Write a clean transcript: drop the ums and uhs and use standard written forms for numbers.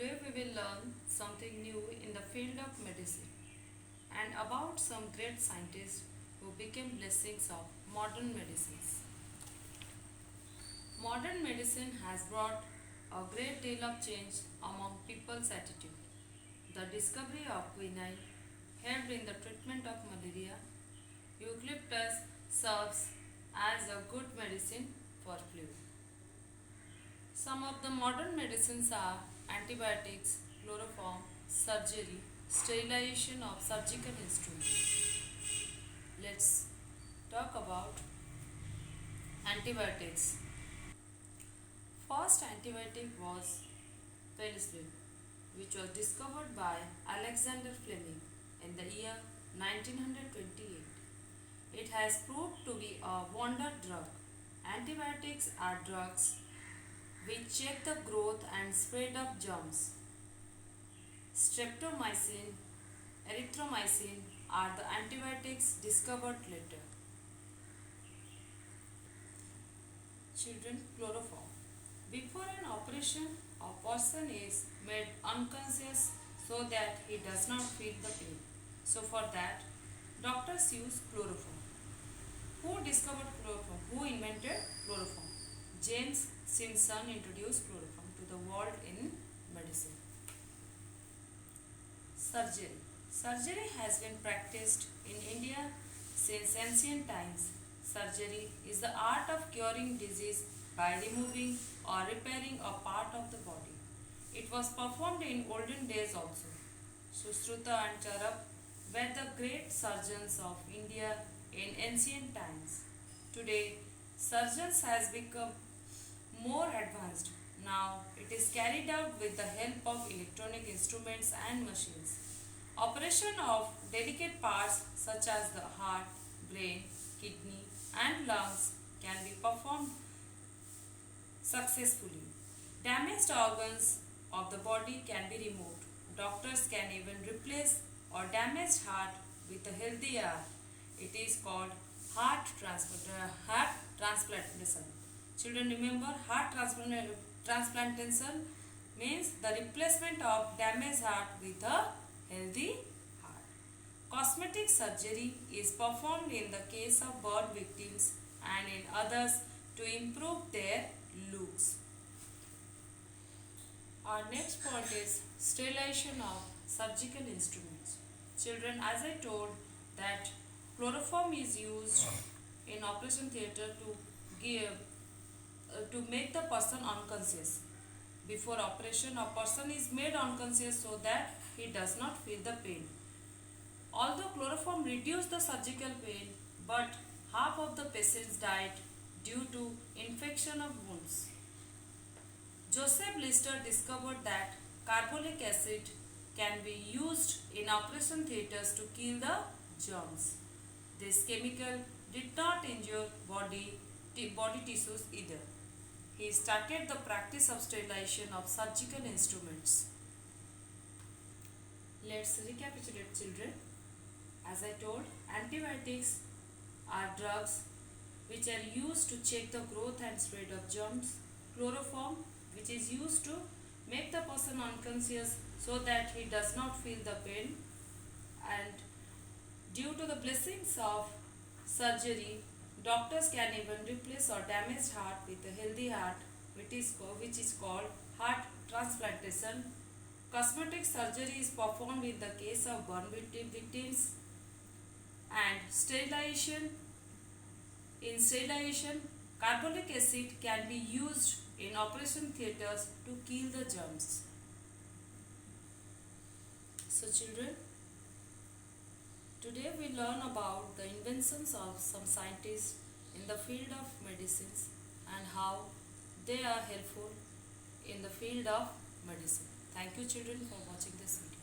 Today we will learn something new in the field of medicine and about some great scientists who became blessings of modern medicines. Modern medicine has brought a great deal of change among people's attitude. The discovery of quinine helped in the treatment of malaria. Eucalyptus serves as a good medicine for flu. Some of the modern medicines are antibiotics, chloroform, surgery, sterilization of surgical instruments. Let's talk about antibiotics. First antibiotic was penicillin, which was discovered by Alexander Fleming in the year 1928. It has proved to be a wonder drug. Antibiotics are drugs which check the growth and spread of germs. Streptomycin, erythromycin are the antibiotics discovered later. Children, chloroform. Before an operation, a person is made unconscious so that he does not feel the pain. So for that, doctors use chloroform. Who discovered chloroform? Who invented chloroform? James Simpson introduced chloroform to the world in medicine. Surgery. Surgery has been practiced in India since ancient times. Surgery is the art of curing disease by removing or repairing a part of the body. It was performed in olden days also. Sushruta and Charak were the great surgeons of India in ancient times. Today, surgeons has become more advanced. Now it is carried out with the help of electronic instruments and machines. Operation of delicate parts such as the heart, brain, kidney and lungs can be performed successfully. Damaged organs of the body can be removed. Doctors can even replace or damaged heart with a healthy heart. It is called heart transplantation. Children, remember, heart transplantation means the replacement of damaged heart with a healthy heart. Cosmetic surgery is performed in the case of burn victims and in others to improve their looks. Our next point is sterilization of surgical instruments. Children, as I told that chloroform is used in operation theatre to make the person unconscious. Before operation, a person is made unconscious so that he does not feel the pain. Although chloroform reduced the surgical pain, but half of the patients died due to infection of wounds. Joseph Lister discovered that carbolic acid can be used in operation theatres to kill the germs. This chemical did not injure body tissues either. He started the practice of sterilization of surgical instruments. Let's recapitulate, children. As I told, antibiotics are drugs which are used to check the growth and spread of germs. Chloroform, which is used to make the person unconscious so that he does not feel the pain. And due to the blessings of surgery, doctors can even replace or damaged heart with a healthy heart, which is called heart transplantation. Cosmetic surgery is performed in the case of burn victims, and sterilization. In sterilization, carbolic acid can be used in operation theatres to kill the germs. So children, today we learn about the inventions of some scientists in the field of medicines and how they are helpful in the field of medicine. Thank you, children, for watching this video.